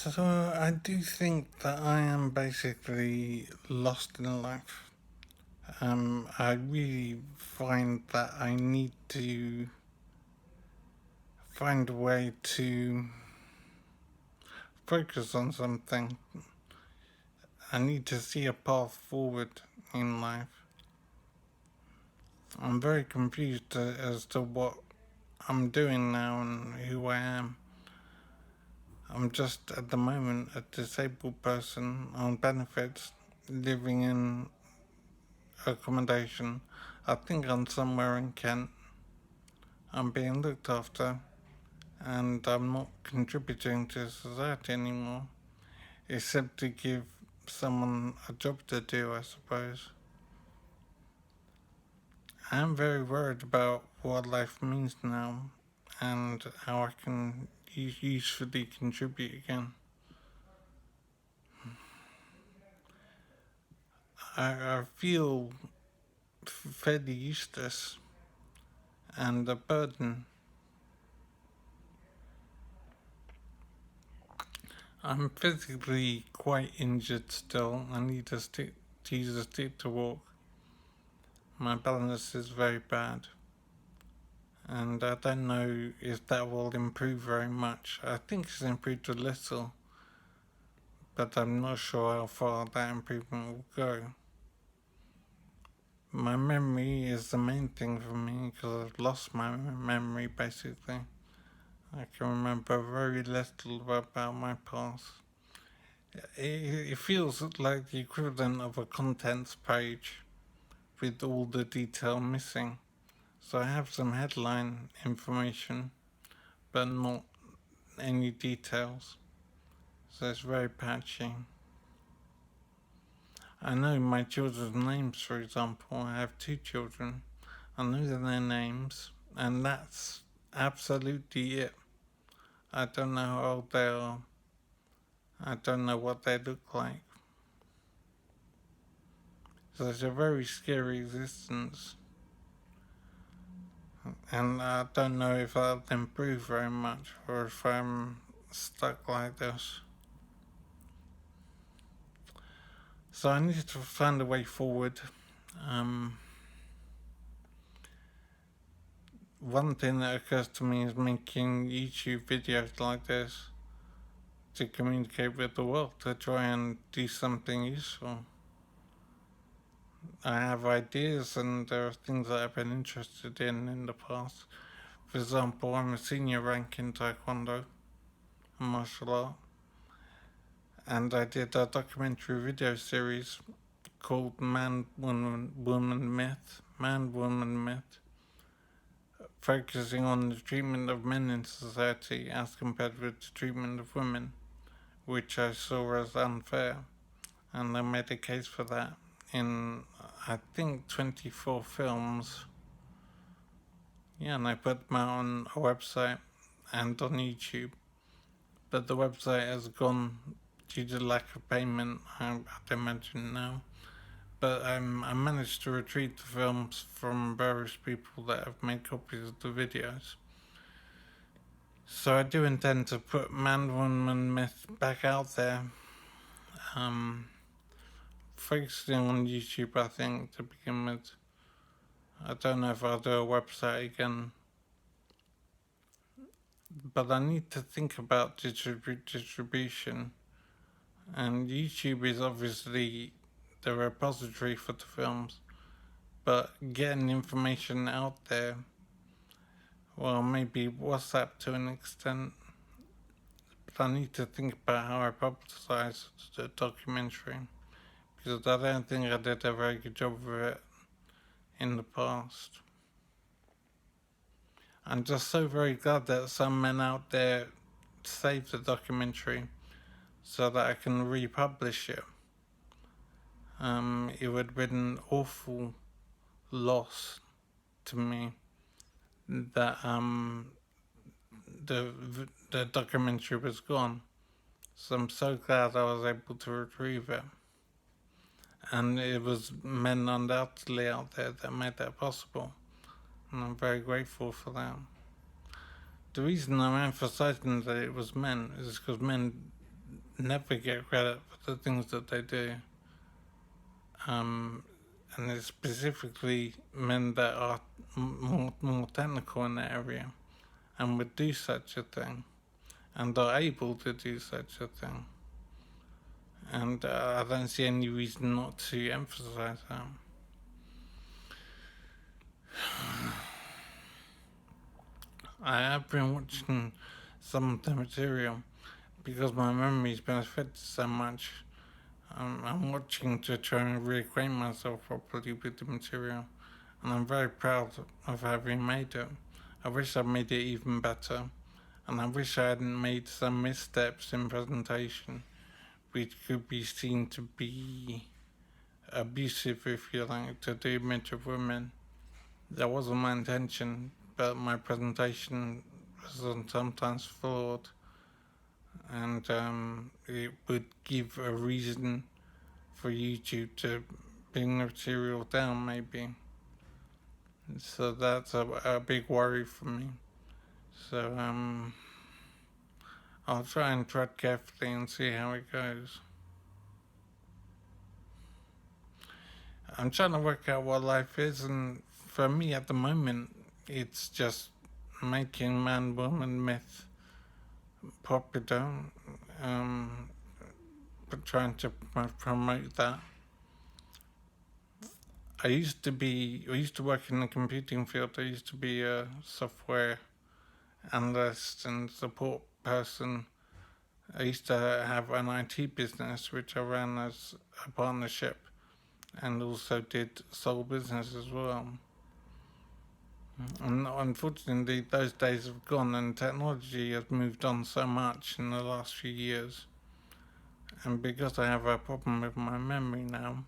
So I do think that I am basically lost in life. I really find that I need to find a way to focus on something. I need to see a path forward in life. I'm very confused as to what I'm doing now and who I am. I'm just at the moment a disabled person on benefits living in accommodation. I think I'm somewhere in Kent. I'm being looked after and I'm not contributing to society anymore, except to give someone a job to do, I suppose. I'm very worried about what life means now and how I can usefully contribute again. I feel fairly useless and a burden. I'm physically quite injured still. I need to use a stick to walk. My balance is very bad, and I don't know if that will improve very much. I think it's improved a little, but I'm not sure how far that improvement will go. My memory is the main thing for me because I've lost my memory basically. I can remember very little about my past. It feels like the equivalent of a contents page with all the detail missing. So I have some headline information, but not any details. So it's very patchy. I know my children's names, for example. I have two children. I know their names, and that's absolutely it. I don't know how old they are. I don't know what they look like. So it's a very scary existence. And I don't know if I'll improve very much or if I'm stuck like this. So I need to find a way forward. One thing that occurs to me is making YouTube videos like this to communicate with the world, to try and do something useful. I have ideas and there are things that I've been interested in the past. For example, I'm a senior rank in Taekwondo, martial art, and I did a documentary video series called ManWomanMyth, focusing on the treatment of men in society as compared with the treatment of women, which I saw as unfair, and I made a case for that in, I think, 24 films. Yeah, and I put them out on a website and on YouTube, but the website has gone due to lack of payment, I'd imagine now. But I managed to retrieve the films from various people that have made copies of the videos. So I do intend to put ManWomanMyth back out there. Focusing on YouTube, I think, to begin with. I don't know if I'll do a website again. But I need to think about distribution. And YouTube is obviously the repository for the films. But getting information out there, well, maybe WhatsApp to an extent. But I need to think about how I publicize the documentary, because I don't think I did a very good job of it in the past. I'm just so very glad that some men out there saved the documentary so that I can republish it. It would have been an awful loss to me that the documentary was gone. So I'm so glad I was able to retrieve it. And it was men undoubtedly out there that made that possible. And I'm very grateful for that. The reason I'm emphasizing that it was men is because men never get credit for the things that they do. And it's specifically men that are more technical in that area and would do such a thing and are able to do such a thing. And I don't see any reason not to emphasize that. I have been watching some of the material because my memory's been affected so much. I'm watching to try and reacquaint myself properly with the material, and I'm very proud of having made it. I wish I'd made it even better, and I wish I hadn't made some missteps in presentation, which could be seen to be abusive, if you like, to the image of women. That wasn't my intention, but my presentation was sometimes flawed, and it would give a reason for YouTube to bring the material down, maybe. So that's a big worry for me. So I'll try and tread carefully and see how it goes. I'm trying to work out what life is, and for me at the moment, it's just making ManWomanMyth popular, but trying to promote that. I used to work in the computing field. I used to be a software analyst and support person. I used to have an IT business which I ran as a partnership, and also did sole business as well. And unfortunately, those days have gone, and technology has moved on so much in the last few years. And because I have a problem with my memory now,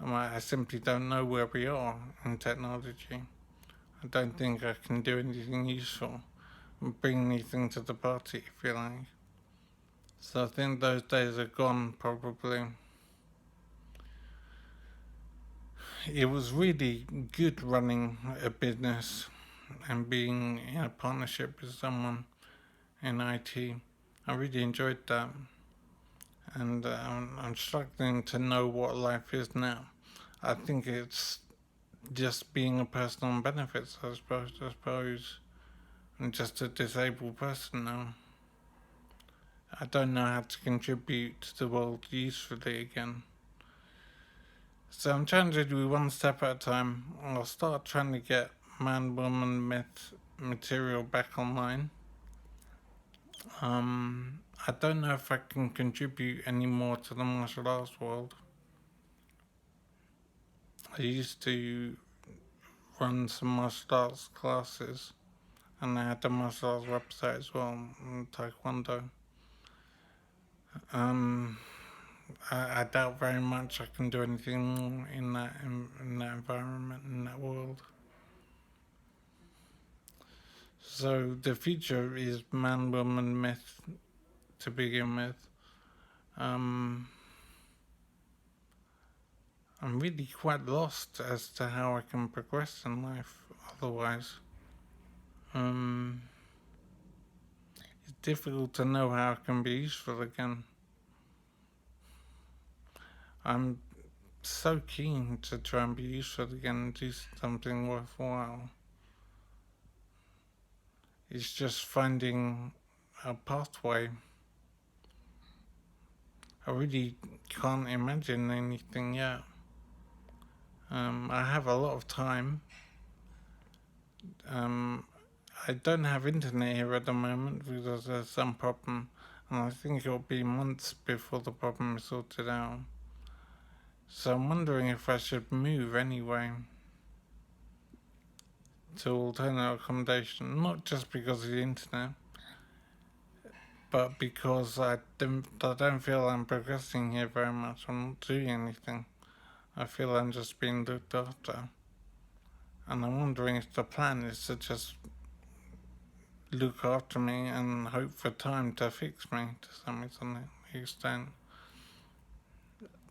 I simply don't know where we are in technology. I don't think I can do anything useful, bring anything to the party, if you like. So I think those days are gone, probably. It was really good running a business and being in a partnership with someone in IT. I really enjoyed that. And I'm struggling to know what life is now. I think it's just being a person on benefits, I suppose. I'm just a disabled person now. I don't know how to contribute to the world usefully again. So I'm trying to do one step at a time. I'll start trying to get ManWomanMyth material back online. I don't know if I can contribute any more to the martial arts world. I used to run some martial arts classes, and I had a martial arts website as well, Taekwondo. I doubt very much I can do anything more in that environment, in that world. So the future is ManWomanMyth to begin with. I'm really quite lost as to how I can progress in life otherwise. It's difficult to know how I can be useful again. I'm so keen to try and be useful again and do something worthwhile. It's just finding a pathway. I really can't imagine anything yet. I have a lot of time. I don't have internet here at the moment because there's some problem, and I think it'll be months before the problem is sorted out. So I'm wondering if I should move anyway to alternate accommodation, not just because of the internet, but because I don't feel I'm progressing here very much. I'm not doing anything. I feel I'm just being looked after. And I'm wondering if the plan is to just look after me and hope for time to fix me to some extent.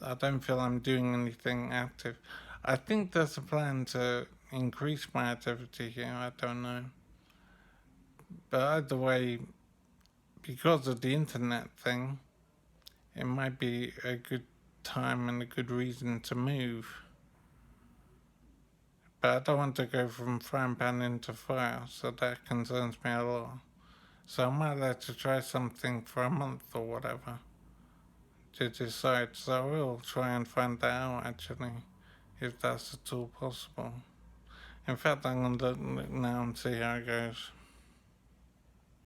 I don't feel I'm doing anything active. I think there's a plan to increase my activity here, I don't know. But either way, because of the internet thing, it might be a good time and a good reason to move. But I don't want to go from frying pan into fire, so that concerns me a lot. So I might like to try something for a month or whatever to decide. So I will try and find that out actually, if that's at all possible. In fact, I'm going to look now and see how it goes.